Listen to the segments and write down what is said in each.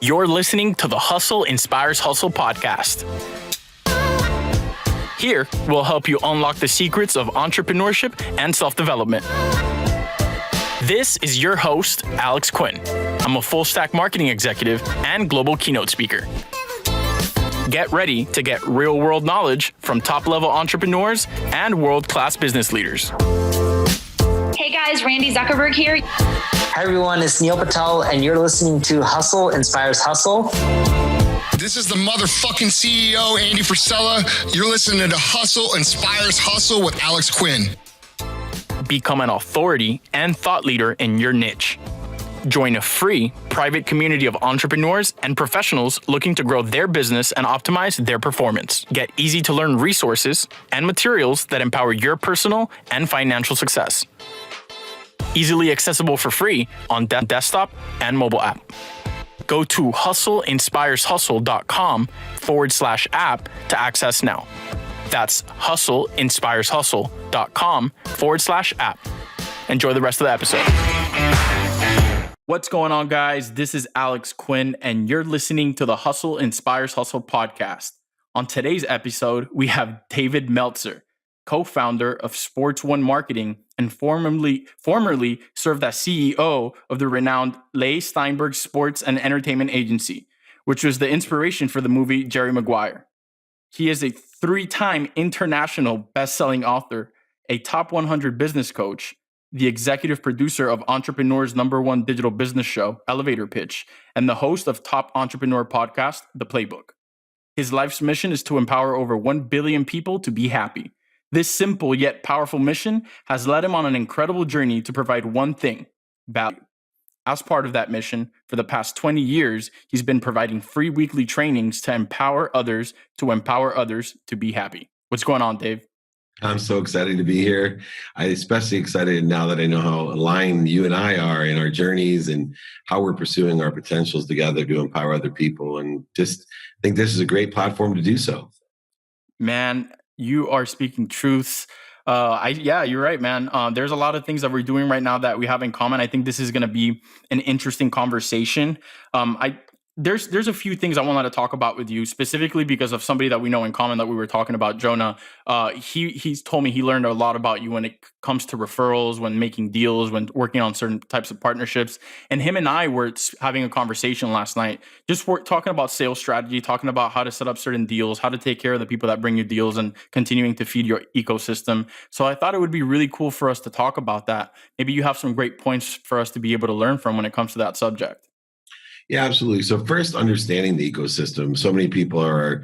You're listening to the Hustle Inspires Hustle podcast. Here, we'll help you unlock the secrets of entrepreneurship and self-development. This is your host, Alex Quin. I'm a full-stack marketing executive and global keynote speaker. Get ready to get real-world knowledge from top-level entrepreneurs and world-class business leaders. Hey guys, Randy Zuckerberg here. Hi everyone, it's Neil Patel, and you're listening to Hustle Inspires Hustle. This is the motherfucking CEO, Andy Frisella. You're listening to Hustle Inspires Hustle with Alex Quin. Become an authority and thought leader in your niche. Join a free private community of entrepreneurs and professionals looking to grow their business and optimize their performance. Get easy to learn resources and materials that empower your personal and financial success. Easily accessible for free on desktop and mobile app. Go to hustleinspireshustle.com/app to access now. That's hustleinspireshustle.com/app. Enjoy the rest of the episode. What's going on, guys? This is Alex Quin, and you're listening to the Hustle Inspires Hustle podcast. On today's episode, we have David Meltzer, co-founder of Sports One Marketing and formerly served as CEO of the renowned Leigh Steinberg Sports and Entertainment Agency, which was the inspiration for the movie Jerry Maguire. He is a 3-time international best-selling author, a top 100 business coach, the executive producer of Entrepreneur's #1 digital business show, Elevator Pitch, and the host of top entrepreneur podcast, The Playbook. His life's mission is to empower over 1 billion people to be happy. This simple yet powerful mission has led him on an incredible journey to provide one thing: value. As part of that mission, for the past 20 years, he's been providing free weekly trainings to empower others to be happy. What's going on, Dave? I'm so excited to be here. I'm especially excited now that I know how aligned you and I are in our journeys and how we're pursuing our potentials together to empower other people. And just think this is a great platform to do so. Man, you are speaking truths. You're right, man. There's a lot of things that we're doing right now that we have in common. I think this is going to be an interesting conversation. There's a few things I wanted to talk about with you, specifically because of somebody that we know in common that we were talking about, Jonah. He's told me he learned a lot about you when it comes to referrals, when making deals, when working on certain types of partnerships. And him and I were having a conversation last night, just talking about sales strategy, talking about how to set up certain deals, how to take care of the people that bring you deals, and continuing to feed your ecosystem. So I thought it would be really cool for us to talk about that. Maybe you have some great points for us to be able to learn from when it comes to that subject. Yeah, absolutely. So first, understanding the ecosystem. So many people are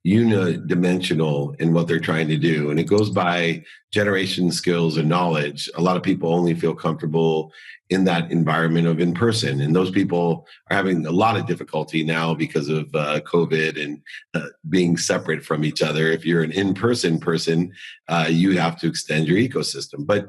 unidimensional in what they're trying to do, and it goes by generation, skills, and knowledge. A lot of people only feel comfortable in that environment of in-person, and those people are having a lot of difficulty now because of COVID and being separate from each other. If you're an in-person person, you have to extend your ecosystem. But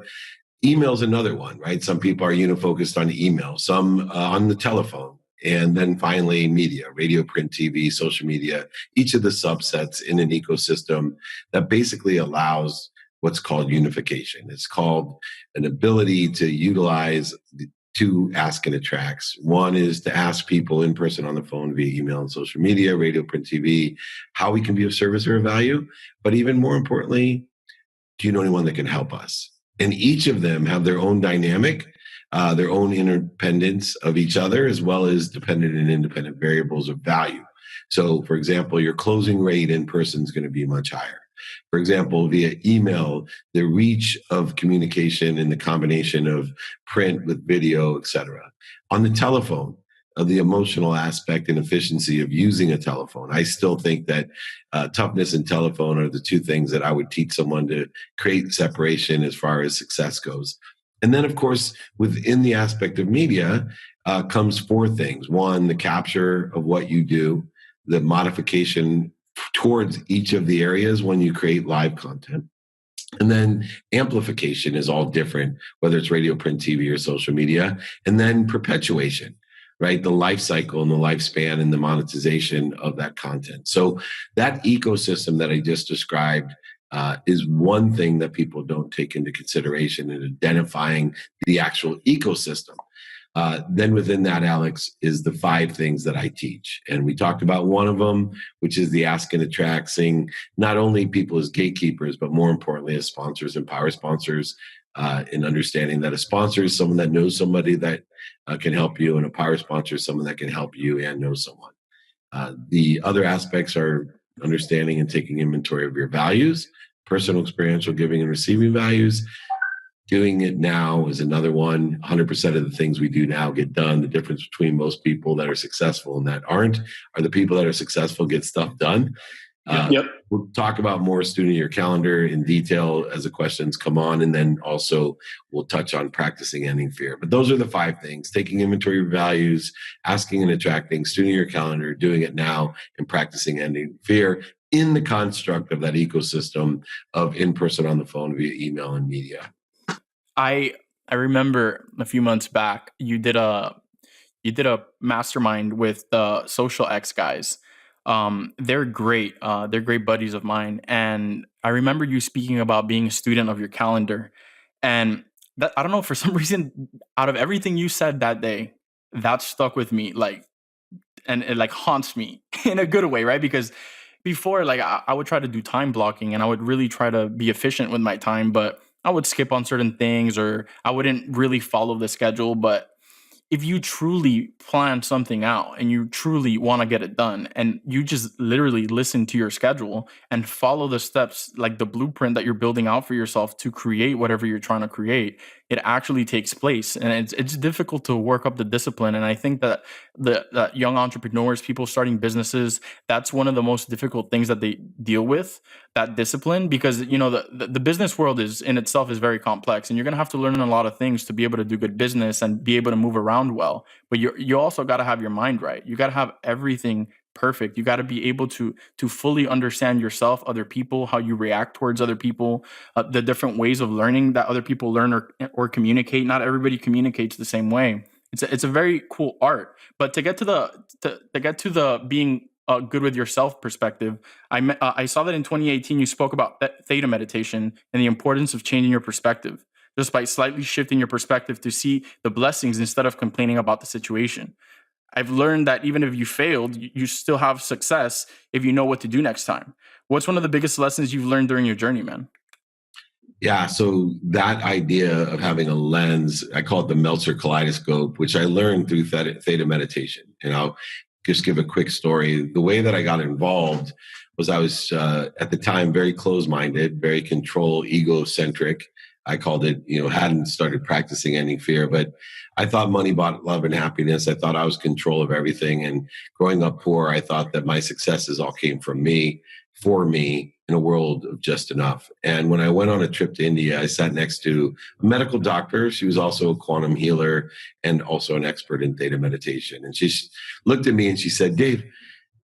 email is another one, right? Some people are unifocused on email, some on the telephone. And then finally, media, radio, print, TV, social media, each of the subsets in an ecosystem that basically allows what's called unification. It's called an ability to utilize two ask and attracts. One is to ask people in person on the phone via email and social media, radio, print, TV, how we can be of service or of value. But even more importantly, do you know anyone that can help us? And each of them have their own dynamic, their own interdependence of each other, as well as dependent and independent variables of value. So, for example, your closing rate in person is going to be much higher. For example, via email, the reach of communication and the combination of print with video, et cetera. On the telephone, the emotional aspect and efficiency of using a telephone. I still think that toughness and telephone are the two things that I would teach someone to create separation as far as success goes. And then, of course, within the aspect of media comes 4 things. 1, the capture of what you do, the modification towards each of the areas when you create live content. And then amplification is all different, whether it's radio, print, TV, or social media. And then perpetuation, right? The life cycle and the lifespan and the monetization of that content. So that ecosystem that I just described is one thing that people don't take into consideration in identifying the actual ecosystem. Then within that, Alex, is the 5 things that I teach. And we talked about one of them, which is the ask and attract, seeing not only people as gatekeepers, but more importantly, as sponsors and power sponsors, in understanding that a sponsor is someone that knows somebody that can help you, and a power sponsor is someone that can help you and know someone. The other aspects are understanding and taking inventory of your values, personal, experiential, giving and receiving values. Doing it now is another one. 100% of the things we do now get done. The difference between most people that are successful and that aren't are the people that are successful get stuff done. We'll talk about more student your calendar in detail as the questions come on. And then also we'll touch on practicing ending fear. But those are the 5 things: taking inventory of values, asking and attracting, student your calendar, doing it now, and practicing ending fear in the construct of that ecosystem of in-person, on the phone, via email and media. I remember a few months back you did a mastermind with the Social X guys. They're great. They're great buddies of mine, and I remember you speaking about being a student of your calendar. And that, I don't know, for some reason, out of everything you said that day, that stuck with me. And it like haunts me in a good way, right? Because before, like I would try to do time blocking, and I would really try to be efficient with my time, but I would skip on certain things, or I wouldn't really follow the schedule. But if you truly plan something out and you truly want to get it done, and you just literally listen to your schedule and follow the steps, like the blueprint that you're building out for yourself to create whatever you're trying to create, it actually takes place. And it's difficult to work up the discipline. And I think that that young entrepreneurs, people starting businesses, that's one of the most difficult things that they deal with, that discipline, because the business world is in itself is very complex, and you're going to have to learn a lot of things to be able to do good business and be able to move around well. But you also got to have your mind right. You got to have everything perfect. You got to be able to fully understand yourself, other people, how you react towards other people, the different ways of learning that other people learn or communicate. Not everybody communicates the same way. It's a very cool art. But to get to the being good with yourself perspective, I saw that in 2018 you spoke about theta meditation and the importance of changing your perspective, just by slightly shifting your perspective to see the blessings instead of complaining about the situation. I've learned that even if you failed, you still have success if you know what to do next time. What's one of the biggest lessons you've learned during your journey, man? Yeah, so that idea of having a lens, I call it the Meltzer kaleidoscope, which I learned through theta meditation. And I'll just give a quick story. The way that I got involved was I was at the time very closed-minded, very control, egocentric. I called it, hadn't started practicing ending fear, but I thought money bought love and happiness. I thought I was in control of everything. And growing up poor, I thought that my successes all came from me, for me, in a world of just enough. And when I went on a trip to India, I sat next to a medical doctor. She was also a quantum healer and also an expert in theta meditation. And she looked at me and she said, "Dave,"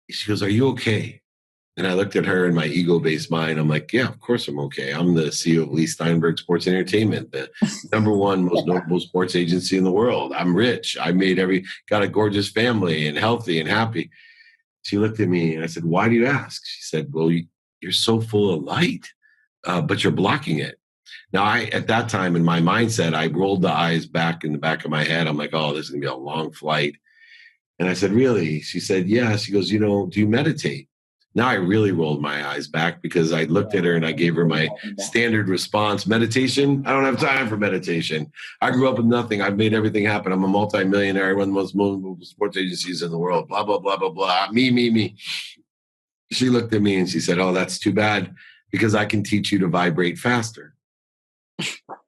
she goes, "Are you okay?" And I looked at her in my ego-based mind. I'm like, yeah, of course I'm okay. I'm the CEO of Lee Steinberg Sports Entertainment, the #1 most notable sports agency in the world. I'm rich. I got a gorgeous family and healthy and happy. She looked at me and I said, "Why do you ask?" She said, "Well, you're so full of light, but you're blocking it." Now, at that time in my mindset, I rolled the eyes back in the back of my head. I'm like, oh, this is going to be a long flight. And I said, "Really?" She said, "Yeah." She goes, "Do you meditate?" Now I really rolled my eyes back because I looked at her and I gave her my standard response: meditation? I don't have time for meditation. I grew up with nothing. I've made everything happen. I'm a multimillionaire. I run the most mobile sports agencies in the world. Blah, blah, blah, blah, blah. Me. She looked at me and she said, "Oh, that's too bad, because I can teach you to vibrate faster."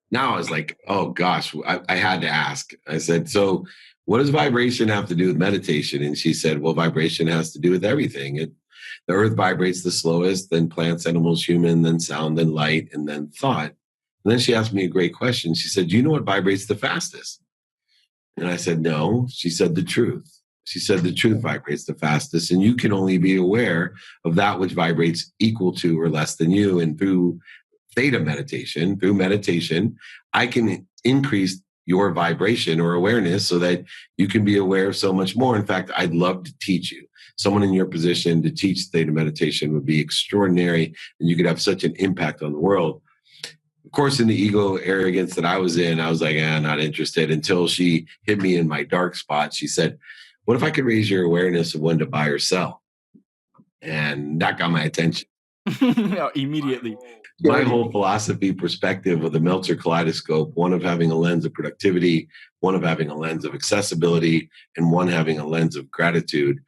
Now I was like, oh gosh, I had to ask. I said, "So what does vibration have to do with meditation?" And she said, "Well, vibration has to do with everything. The earth vibrates the slowest, then plants, animals, human, then sound, then light, and then thought." And then she asked me a great question. She said, "Do you know what vibrates the fastest?" And I said, "No." She said, "The truth." She said, "The truth vibrates the fastest, and you can only be aware of that which vibrates equal to or less than you. And through meditation, I can increase your vibration or awareness so that you can be aware of so much more. In fact, I'd love to teach you. Someone in your position to teach theta meditation would be extraordinary, and you could have such an impact on the world." Of course, in the ego arrogance that I was in, I was like, not interested, until she hit me in my dark spot. She said, what if I could raise your awareness of when to buy or sell? And that got my attention. Immediately. My whole philosophy perspective of the Meltzer kaleidoscope, one of having a lens of productivity, one of having a lens of accessibility, and one having a lens of gratitude,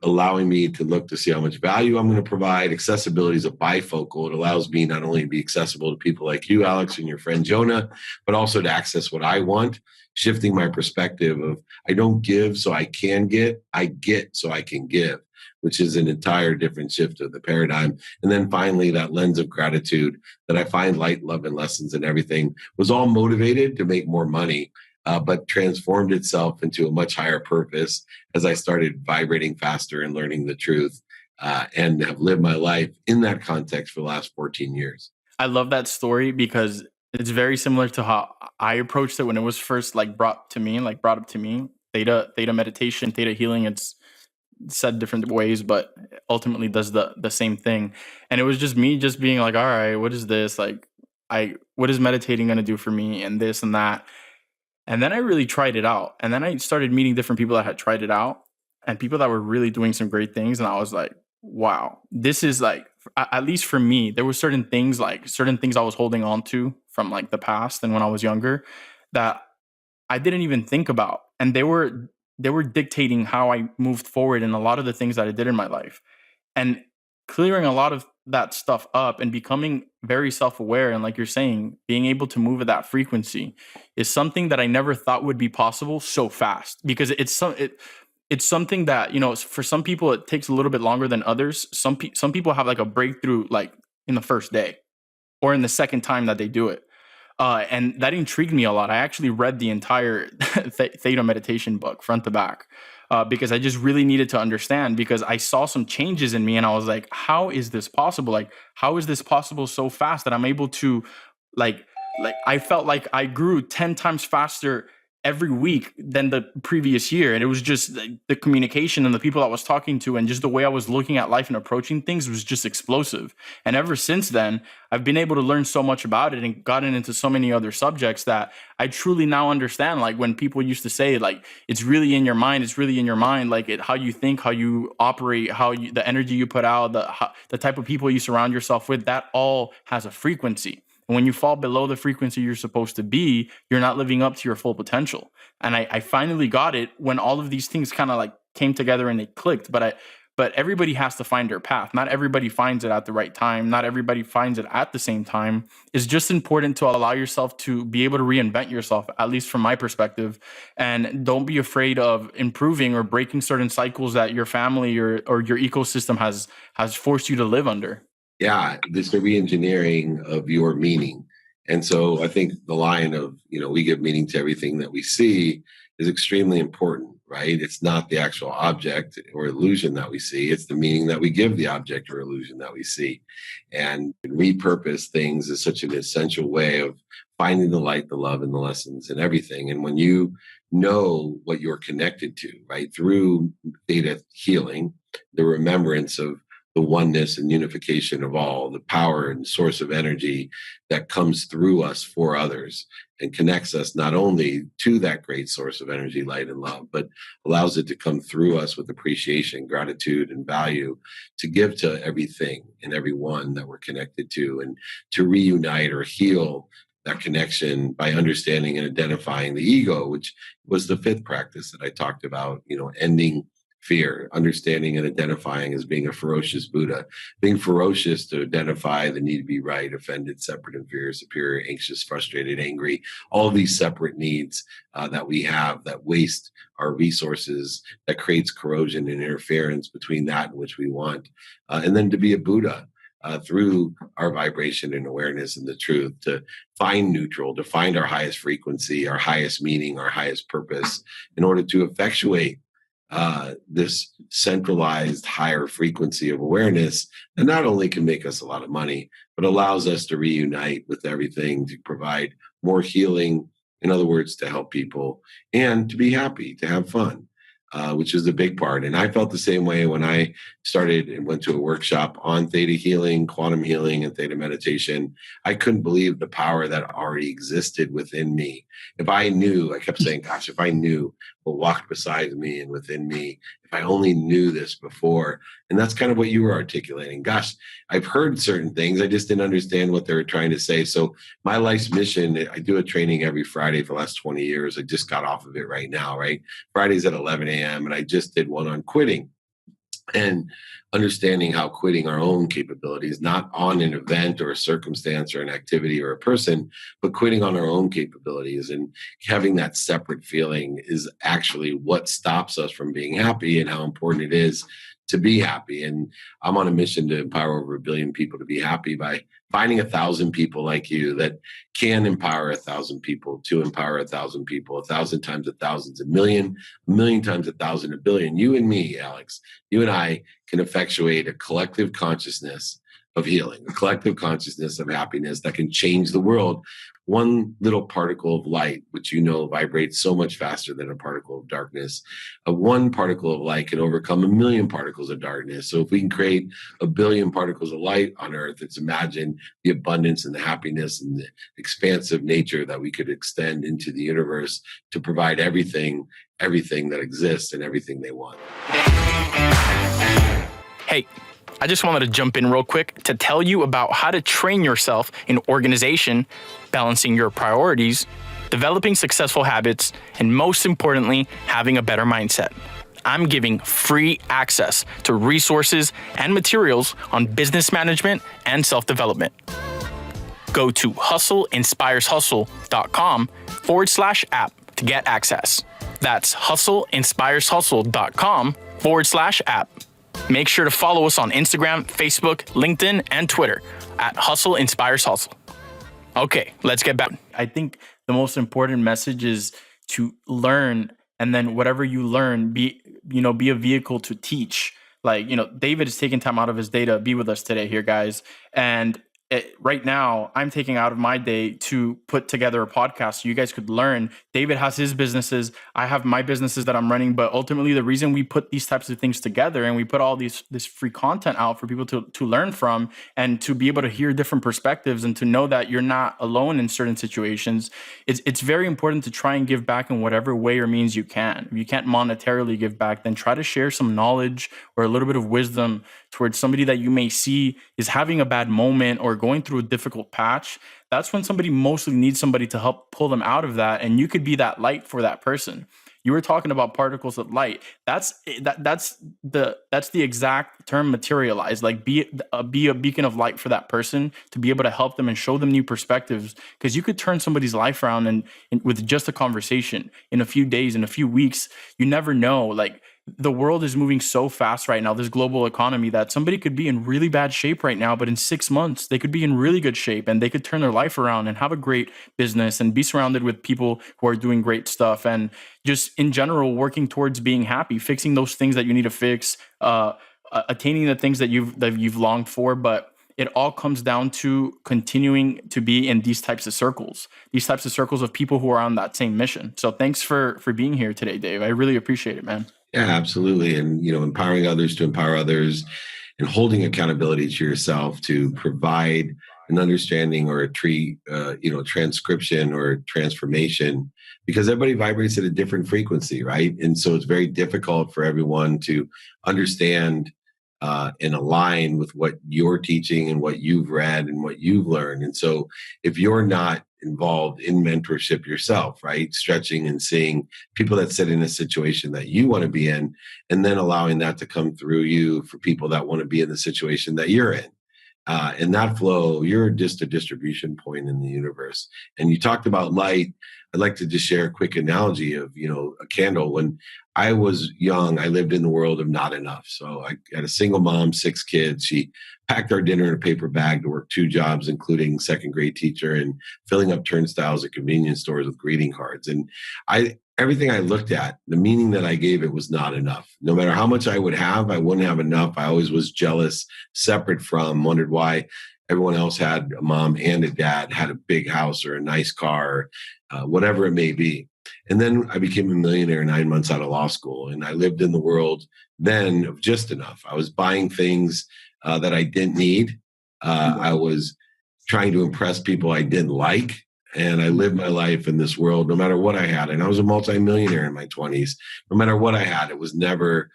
allowing me to look to see how much value I'm going to provide. Accessibility is a bifocal. It allows me not only to be accessible to people like you, Alex, and your friend Jonah, but also to access what I want, shifting my perspective of I don't give so I can get, I get so I can give, which is an entire different shift of the paradigm. And then finally, that lens of gratitude that I find light, love, and lessons and everything was all motivated to make more money, but transformed itself into a much higher purpose as I started vibrating faster and learning the truth, and have lived my life in that context for the last 14 years. I love that story because it's very similar to how I approached it when it was first brought up to me. Theta meditation, theta healing, it's said different ways, but ultimately does the same thing. And it was just me just being like, all right, what is this? What is meditating going to do for me, and this and that? And then I really tried it out. And then I started meeting different people that had tried it out and people that were really doing some great things. And I was like, wow, this is at least for me, there were certain things I was holding on to from the past and when I was younger that I didn't even think about. And they were dictating how I moved forward in a lot of the things that I did in my life. And clearing a lot of that stuff up and becoming very self-aware, and like you're saying, being able to move at that frequency is something that I never thought would be possible so fast, because it's something that, for some people it takes a little bit longer than others. Some people have a breakthrough in the first day or in the second time that they do it. And that intrigued me a lot. I actually read the entire Theta meditation book front to back, because I just really needed to understand, because I saw some changes in me and I was like, how is this possible? How is this possible so fast that I'm able to I felt like I grew 10 times faster every week than the previous year. And it was just the communication and the people I was talking to and just the way I was looking at life and approaching things was just explosive. And ever since then, I've been able to learn so much about it and gotten into so many other subjects that I truly now understand. When people used to say it's really in your mind, how you think, how you operate, the energy you put out, the type of people you surround yourself with, that all has a frequency. And when you fall below the frequency you're supposed to be, you're not living up to your full potential. And I finally got it when all of these things kind of came together and they clicked. But everybody has to find their path. Not everybody finds it at the right time. Not everybody finds it at the same time. It's just important to allow yourself to be able to reinvent yourself, at least from my perspective. And don't be afraid of improving or breaking certain cycles that your family or your ecosystem has forced you to live under. Yeah, this the re-engineering of your meaning. And so I think the line of, we give meaning to everything that we see is extremely important, right? It's not the actual object or illusion that we see. It's the meaning that we give the object or illusion that we see. And repurpose things is such an essential way of finding the light, the love, and the lessons and everything. And when you know what you're connected to, right, through theta healing, the remembrance of the oneness and unification of all, the power and source of energy that comes through us for others and connects us not only to that great source of energy, light, and love, but allows it to come through us with appreciation, gratitude, and value to give to everything and everyone that we're connected to, and to reunite or heal that connection by understanding and identifying the ego, which was the fifth practice that I talked about, ending fear, understanding and identifying as being a ferocious Buddha, being ferocious to identify the need to be right, offended, separate, inferior, superior, anxious, frustrated, angry, all of these separate needs that we have that waste our resources, that creates corrosion and interference between that and which we want. And then to be a Buddha through our vibration and awareness and the truth, to find neutral, to find our highest frequency, our highest meaning, our highest purpose, in order to effectuate this centralized higher frequency of awareness that not only can make us a lot of money, but allows us to reunite with everything, to provide more healing, in other words, to help people and to be happy, to have fun. which is a big part. And I felt the same way when I started and went to a workshop on theta healing, quantum healing, and theta meditation. I couldn't believe the power that already existed within me. If I knew, I kept saying, gosh, if I knew what walked beside me and within me, if I only knew this before. And that's kind of what you were articulating. Gosh, I've heard certain things. I just didn't understand what they were trying to say. So my life's mission, I do a training every Friday for the last 20 years. I just got off of it right now, right? Fridays at 11 a.m. And I just did one on quitting and understanding how quitting our own capabilities, not on an event or a circumstance or an activity or a person, but quitting on our own capabilities and having that separate feeling is actually what stops us from being happy, and how important it is to be happy. And I'm on a mission to empower over 1 billion people to be happy by finding 1,000 people like you that can empower 1,000 people to empower 1,000 people, 1,000 times 1,000's a million times 1,000 a billion. You and me, Alex, you and I can effectuate a collective consciousness of healing, a collective consciousness of happiness that can change the world. One little particle of light, which you know vibrates so much faster than a particle of darkness, one particle of light can overcome 1 million particles of darkness. So if we can create 1 billion particles of light on Earth, it's imagine the abundance and the happiness and the expansive nature that we could extend into the universe to provide everything that exists and everything they want. Hey, I just wanted to jump in real quick to tell you about how to train yourself in organization, balancing your priorities, developing successful habits, and most importantly, having a better mindset. I'm giving free access to resources and materials on business management and self-development. Go to hustleinspireshustle.com/app to get access. That's hustleinspireshustle.com/app. Make sure to follow us on Instagram, Facebook, LinkedIn, and Twitter at Hustle Inspires Hustle. Okay, let's get back. I think the most important message is to learn, and then whatever you learn, be a vehicle to teach. Like, David is taking time out of his day to be with us today here, guys. And right now, I'm taking out of my day to put together a podcast so you guys could learn. David has his businesses. I have my businesses that I'm running. But ultimately, the reason we put these types of things together and we put all this free content out for people to learn from and to be able to hear different perspectives and to know that you're not alone in certain situations, it's very important to try and give back in whatever way or means you can. If you can't monetarily give back, then try to share some knowledge or a little bit of wisdom towards somebody that you may see is having a bad moment or going through a difficult patch. That's when somebody mostly needs somebody to help pull them out of that, and you could be that light for that person. You were talking about particles of light. That's the exact term, materialize. Like be a beacon of light for that person to be able to help them and show them new perspectives, because you could turn somebody's life around and with just a conversation in a few days, in a few weeks. You never know. Like, the world is moving so fast right now, this global economy, that somebody could be in really bad shape right now, but in 6 months, they could be in really good shape and they could turn their life around and have a great business and be surrounded with people who are doing great stuff. And just in general, working towards being happy, fixing those things that you need to fix, attaining the things that you've longed for. But it all comes down to continuing to be in these types of circles of people who are on that same mission. So thanks for being here today, Dave. I really appreciate it, man. Yeah, absolutely. And, empowering others to empower others and holding accountability to yourself to provide an understanding or a transcription or transformation, because everybody vibrates at a different frequency, right? And so it's very difficult for everyone to understand and align with what you're teaching and what you've read and what you've learned. And so if you're not involved in mentorship yourself, right, stretching and seeing people that sit in a situation that you want to be in, and then allowing that to come through you for people that want to be in the situation that you're in. In that flow, you're just a distribution point in the universe. And you talked about light. I'd like to just share a quick analogy of, a candle. When I was young, I lived in the world of not enough. So I had a single mom, 6 kids. She packed our dinner in a paper bag to work 2 jobs, including second grade teacher and filling up turnstiles at convenience stores with greeting cards. And everything I looked at, the meaning that I gave it was not enough. No matter how much I would have, I wouldn't have enough. I always was jealous, separate from, wondered why everyone else had a mom and a dad, had a big house or a nice car, whatever it may be. And then I became a millionaire 9 months out of law school. And I lived in the world then of just enough. I was buying things that I didn't need. I was trying to impress people I didn't like. And I lived my life in this world, no matter what I had. And I was a multimillionaire in my 20s. No matter what I had, it was never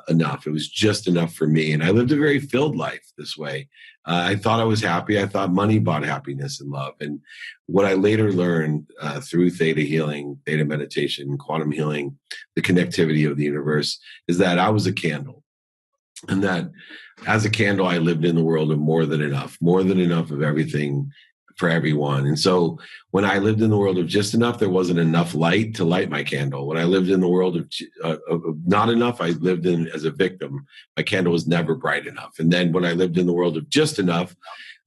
enough. It was just enough for me. And I lived a very filled life this way. I thought I was happy. I thought money bought happiness and love. And what I later learned through theta healing, theta meditation, quantum healing, the connectivity of the universe, is that I was a candle. And that as a candle, I lived in the world of more than enough of everything for everyone. And so when I lived in the world of just enough, there wasn't enough light to light my candle. When I lived in the world of not enough, I lived in as a victim. My candle was never bright enough. And then when I lived in the world of just enough,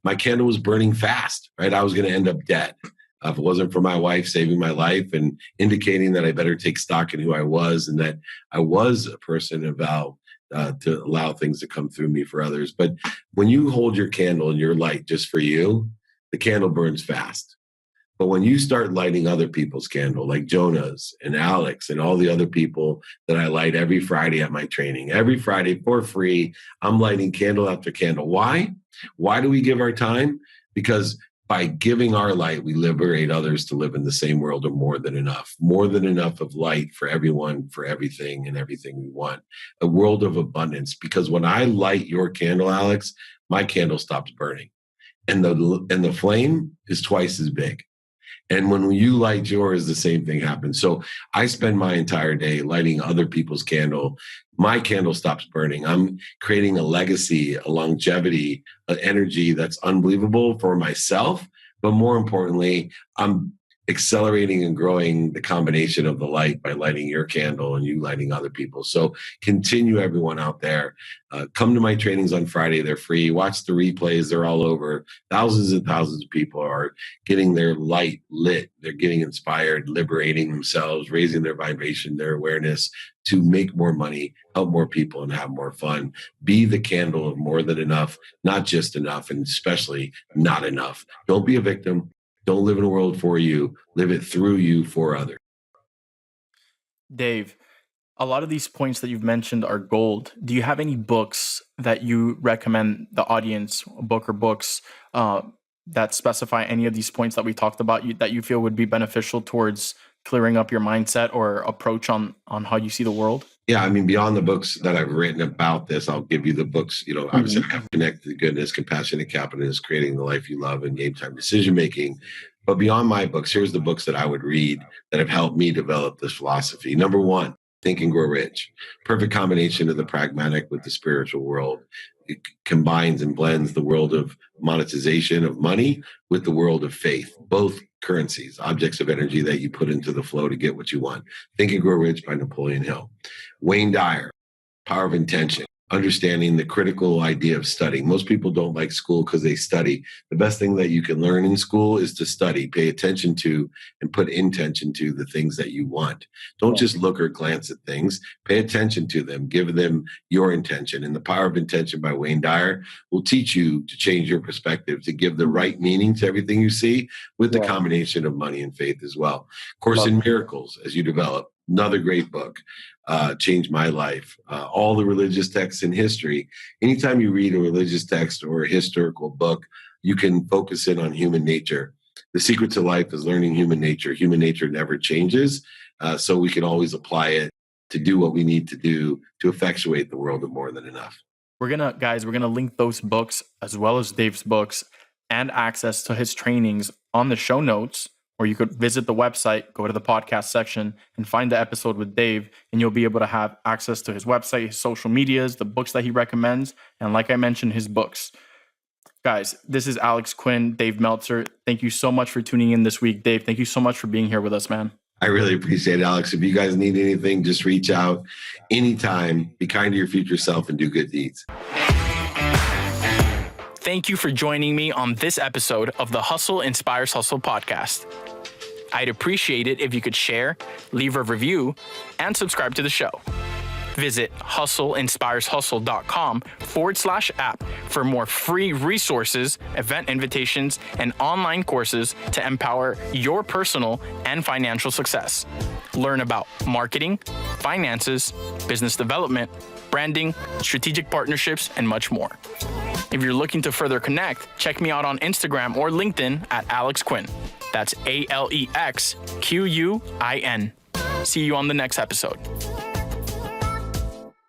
my candle was burning fast, right? I was going to end up dead. If it wasn't for my wife saving my life and indicating that I better take stock in who I was and that I was a person of value to allow things to come through me for others. But when you hold your candle and your light just for you, the candle burns fast. But when you start lighting other people's candle, like Jonah's and Alex and all the other people that I light every Friday at my training, every Friday for free, I'm lighting candle after candle. Why? Why do we give our time? Because by giving our light, we liberate others to live in the same world of more than enough of light for everyone, for everything, and everything we want. A world of abundance. Because when I light your candle, Alex, my candle stops burning. And the flame is twice as big. And when you light yours, the same thing happens. So I spend my entire day lighting other people's candle. My candle stops burning. I'm creating a legacy, a longevity, an energy that's unbelievable for myself. But more importantly, I'm accelerating and growing the combination of the light by lighting your candle and you lighting other people. So continue, everyone out there. Come to my trainings on Friday. They're free. Watch the replays. They're all over. Thousands and thousands of people are getting their light lit. They're getting inspired, liberating themselves, raising their vibration, their awareness to make more money, help more people, and have more fun. Be the candle of more than enough, not just enough, and especially not enough. Don't be a victim. Don't live in a world for you. Live it through you for others. Dave, a lot of these points that you've mentioned are gold. Do you have any books that you recommend the audience, a book or books that specify any of these points that we talked about that you feel would be beneficial towards clearing up your mindset or approach on how you see the world? Yeah, I mean, beyond the books that I've written about this, I'll give you the books, obviously I have Connected to Goodness, Compassionate Capitalist, Creating the Life You Love, and Game Time Decision Making. But beyond my books, here's the books that I would read that have helped me develop this philosophy. Number one, Think and Grow Rich. Perfect combination of the pragmatic with the spiritual world. It combines and blends the world of monetization of money with the world of faith, both currencies, objects of energy that you put into the flow to get what you want. Think and Grow Rich by Napoleon Hill. Wayne Dyer, Power of Intention. Understanding the critical idea of studying. Most people don't like school because they study. The best thing that you can learn in school is to study, pay attention to, and put intention to the things that you want. Don't just look or glance at things. Pay attention to them. Give them your intention. And The Power of Intention by Wayne Dyer will teach you to change your perspective, to give the right meaning to everything you see with the combination of money and faith as well. Course in Miracles, as you develop. Another great book. Changed my life. All the religious texts in history. Anytime you read a religious text or a historical book, you can focus in on human nature. The secret to life is learning human nature. Human nature never changes, so we can always apply it to do what we need to do to effectuate the world of more than enough. We're gonna link those books as well as Dave's books and access to his trainings on the show notes. Or you could visit the website, go to the podcast section, and find the episode with Dave, and you'll be able to have access to his website, his social medias, the books that he recommends, and like I mentioned, his books. Guys, this is Alex Quin, Dave Meltzer. Thank you so much for tuning in this week. Dave, thank you so much for being here with us, man. I really appreciate it, Alex. If you guys need anything, just reach out anytime. Be kind to your future self and do good deeds. Thank you for joining me on this episode of the Hustle Inspires Hustle podcast. I'd appreciate it if you could share, leave a review, and subscribe to the show. Visit hustleinspireshustle.com/app for more free resources, event invitations, and online courses to empower your personal and financial success. Learn about marketing, finances, business development, branding, strategic partnerships, and much more. If you're looking to further connect, check me out on Instagram or LinkedIn at Alex Quin. That's AlexQuin. See you on the next episode.